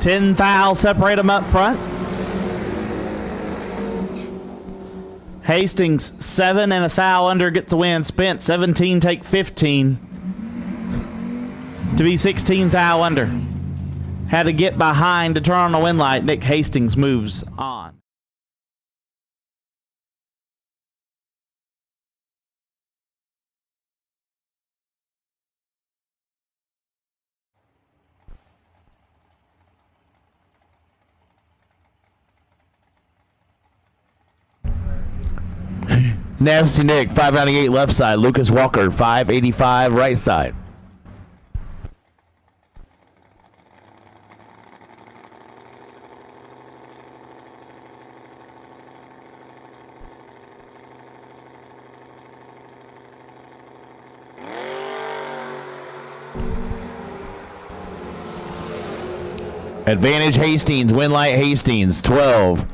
10 thou, separate them up front. Hastings, 7 and a thou under, gets the win. Spence, 17, take 15 to be 16 thou under. Had to get behind to turn on the win light. Nick Hastings moves on. Nasty Nick, 598 left side. Lucas Walker, 585 right side. Advantage Hastings, win light Hastings, 12.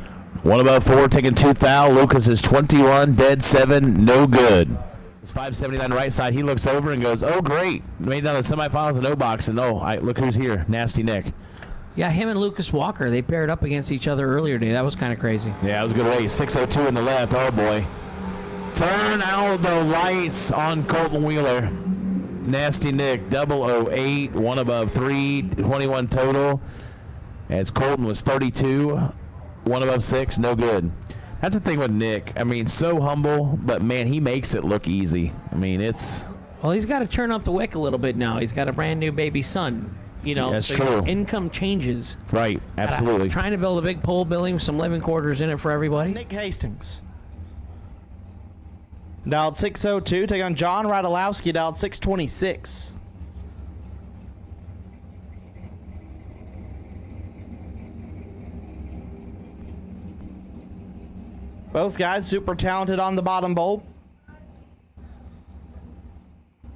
1 above 4, taking 2 thou. Lucas is 21, dead 7, no good. It's 579 right side. He looks over and goes, oh, great. Made it down to the semifinals in O-Box, and look who's here, Nasty Nick. Yeah, him and Lucas Walker, they paired up against each other earlier today. That was kind of crazy. Yeah, it was a good race. 602 in the left. Oh, boy. Turn out the lights on Colton Wheeler. Nasty Nick, 008, 1 above 3, 21 total. As Colton was 32, 1 above 6, no good. That's the thing with Nick. I mean, so humble, but, man, he makes it look easy. I mean, it's... Well, he's got to turn up the wick a little bit now. He's got a brand new baby son. You know, that's so true. Your income changes. Right, absolutely. Trying to build a big pole building with some living quarters in it for everybody. Nick Hastings. Dialed 602, take on John Radulowski, dialed 626. Both guys super talented on the bottom bowl.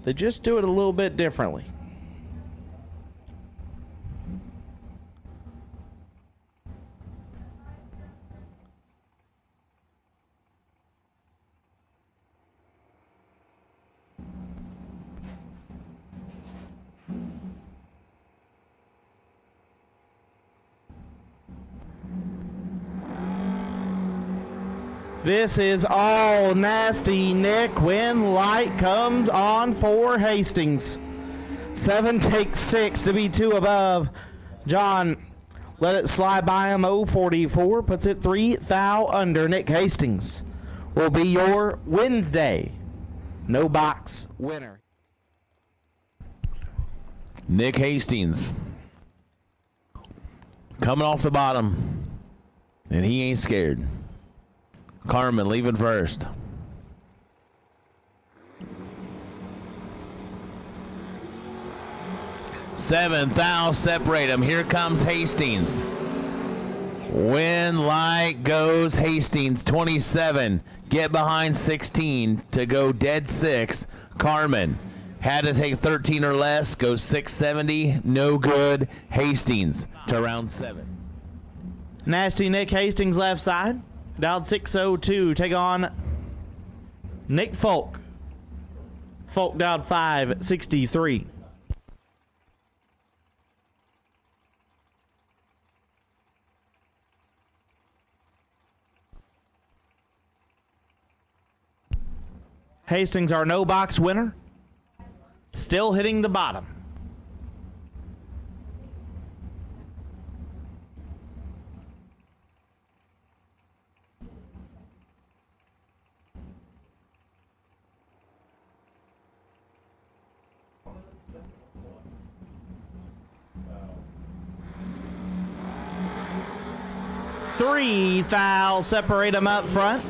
They just do it a little bit differently. This is all Nasty Nick when light comes on for Hastings. 7 takes 6 to be 2 above. John let it slide by him. 044 puts it 3 thou under. Nick Hastings will be your Wednesday no box winner. Nick Hastings coming off the bottom, and he ain't scared. Carmen leaving first. Seven thou separate them. Here comes Hastings. When light goes Hastings, 27. Get behind 16 to go dead 6. Carmen had to take 13 or less. Goes 670. No good. Hastings to round 7. Nasty Nick Hastings left side. Dialed 602, take on Nick Folk. Folk dialed 563. Hastings, our no box winner, still hitting the bottom. Three thou, separate them up front.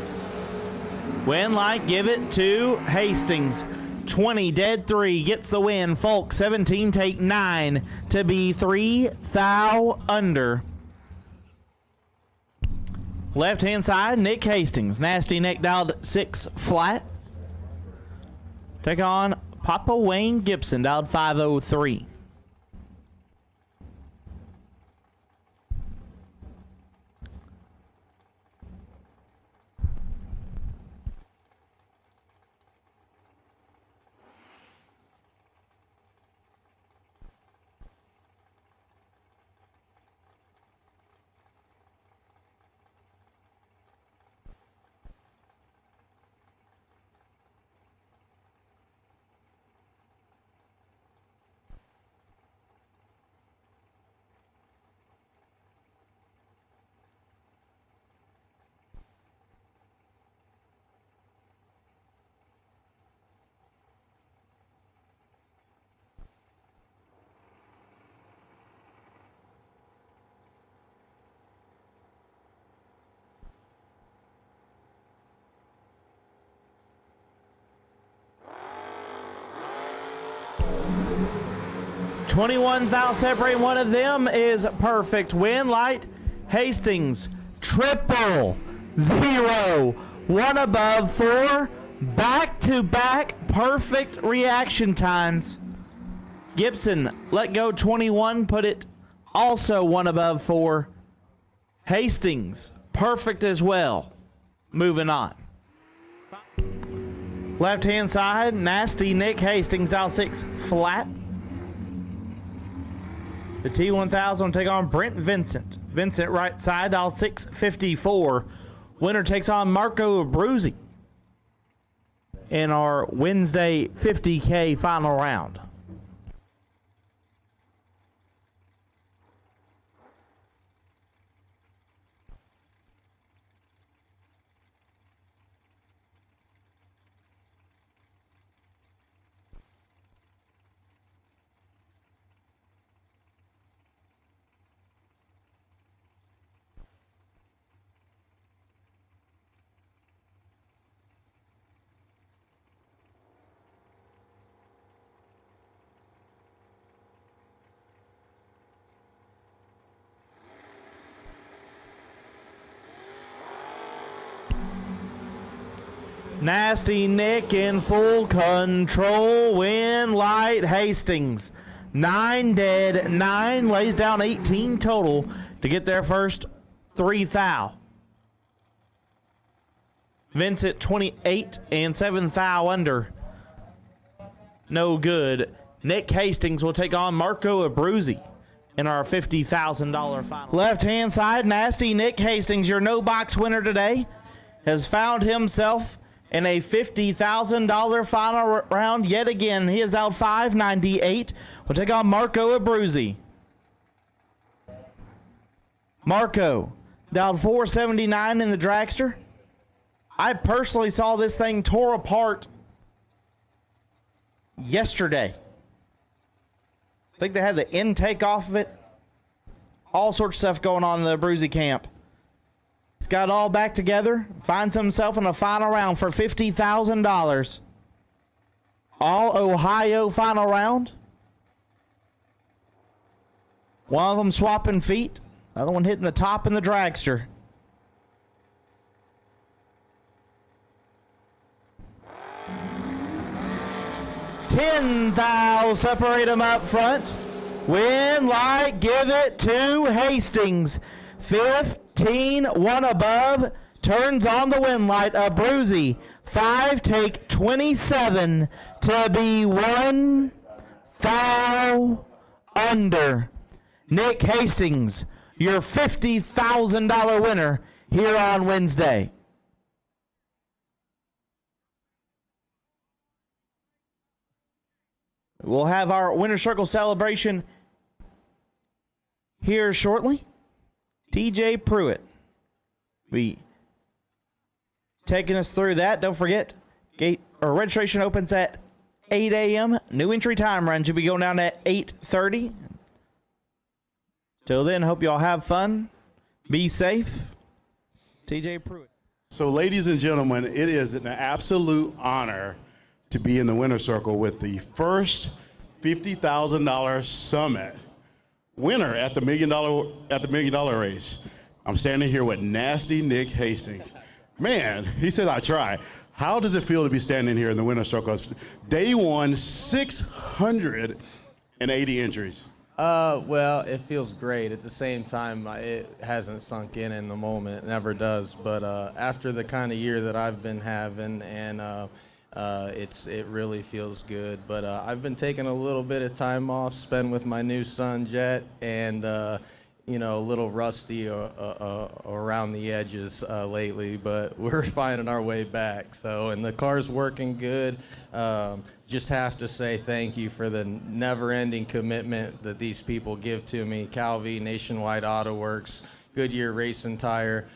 Win light, give it to Hastings. 20 dead 3 gets the win. Folk 17 take 9 to be 3 thou under. Left hand side, Nick Hastings. Nasty Nick dialed 6 flat. Take on Papa Wayne Gibson, dialed 503. 21 thou separating one of them is perfect. Win light, Hastings, triple, 0, 1 above, 4, back-to-back perfect reaction times. Gibson, let go 21, put it also 1 above, 4. Hastings, perfect as well. Moving on. Left-hand side, Nasty Nick Hastings, dial 6, flat. The T1000 will take on Brent Vincent. Vincent, right side, dial 654. Winner takes on Marco Abruzzi in our Wednesday 50K final round. Nasty Nick in full control. Win light, Hastings. 9 dead, 9 lays down 18 total to get their first 3 thou. Vincent 28 and 7 thou under. No good. Nick Hastings will take on Marco Abruzzi in our $50,000 final. Left-hand side, Nasty Nick Hastings, your no-box winner today, has found himself in a $50,000 final round yet again. He has dialed 598. We'll take on Marco Abruzzi. Marco dialed 479 in the dragster. I personally saw this thing tore apart yesterday. I think they had the intake off of it. All sorts of stuff going on in the Abruzzi camp. He's got it all back together. Finds himself in a final round for $50,000. All Ohio final round. One of them swapping feet. The other one hitting the top in the dragster. $10,000 separate them up front. Win light, give it to Hastings. 15, 1 above, turns on the win light. Abruzzi, 5 take 27 to be 1 thou under. Nick Hastings, your $50,000 winner here on Wednesday. We'll have our Winner Circle celebration here shortly. TJ Pruitt be taking us through that. Don't forget, registration opens at 8 a.m. New entry time runs will be going down at 8:30. Till then, hope you all have fun. Be safe. TJ Pruitt. So, ladies and gentlemen, it is an absolute honor to be in the Winner Circle with the first $50,000 summit winner at the $1 million race. I'm standing here with Nasty Nick Hastings. Man, he said I try. How does it feel to be standing here in the Winner Circle? Day one, 680 entries. Well, it feels great. At the same time, it hasn't sunk in the moment. It never does. But after the kind of year that I've been having, and it really feels good. But I've been taking a little bit of time off, spent with my new son Jet, and a little rusty around the edges lately. But we're finding our way back. So, and the car's working good. Just have to say thank you for the never-ending commitment that these people give to me. Calvi, Nationwide Auto Works, Goodyear Race and Tire.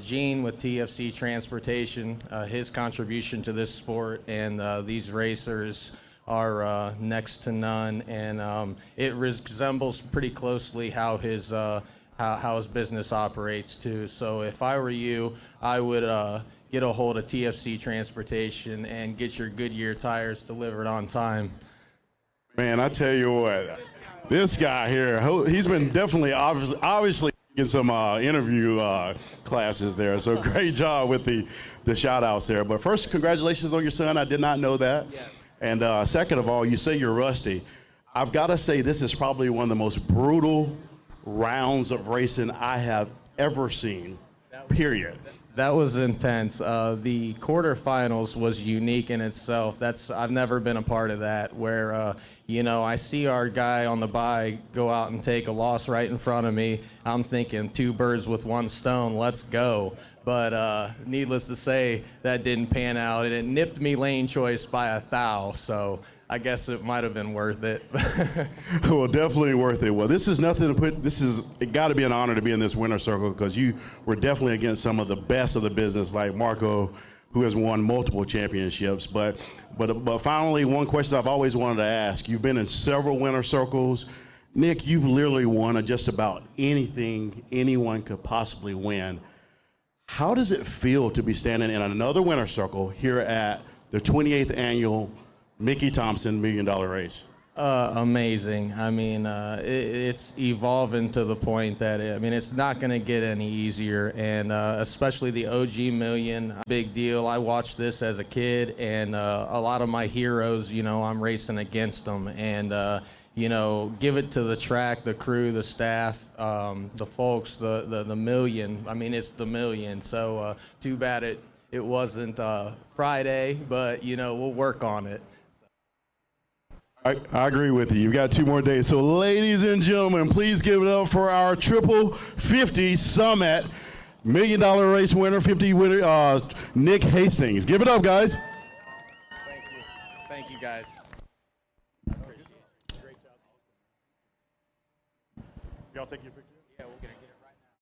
Gene with TFC Transportation, his contribution to this sport and these racers are next to none, and it resembles pretty closely how his business operates too. So if I were you, I would get a hold of TFC Transportation and get your Goodyear tires delivered on time. Man, I tell you what, This guy here, he's been definitely obviously in some interview classes there. So great job with the shout outs there. But first, congratulations on your son. I did not know that. Yes. And second of all, you say you're rusty. I've got to say this is probably one of the most brutal rounds of racing I have ever seen, period. That was intense. The quarterfinals was unique in itself. I've never been a part of that, where I see our guy on the bye go out and take a loss right in front of me. I'm thinking 2 birds with 1 stone, let's go. But needless to say, that didn't pan out, and it nipped me lane choice by a thou. So I guess it might have been worth it. Well, definitely worth it. Well, this is nothing to put. It got to be an honor to be in this winner's circle, because you were definitely against some of the best of the business, like Marco, who has won multiple championships. But finally, one question I've always wanted to ask: you've been in several winner's circles. Nick, you've literally won just about anything anyone could possibly win. How does it feel to be standing in another winner's circle here at the 28th annual Mickey Thompson $1 Million Race? Amazing. I mean, it's evolving to the point that it's not going to get any easier, and especially the OG Million, big deal. I watched this as a kid, and a lot of my heroes, I'm racing against them, and give it to the track, the crew, the staff, the folks, the million. It's the million. So too bad it wasn't Friday, but we'll work on it. I agree with you. You've got 2 more days. So, ladies and gentlemen, please give it up for our Triple 50 Summit $1 Million Race winner, 50 winner, Nick Hastings. Give it up, guys. Thank you. Thank you, guys. Appreciate it. Great job. Y'all take your picture.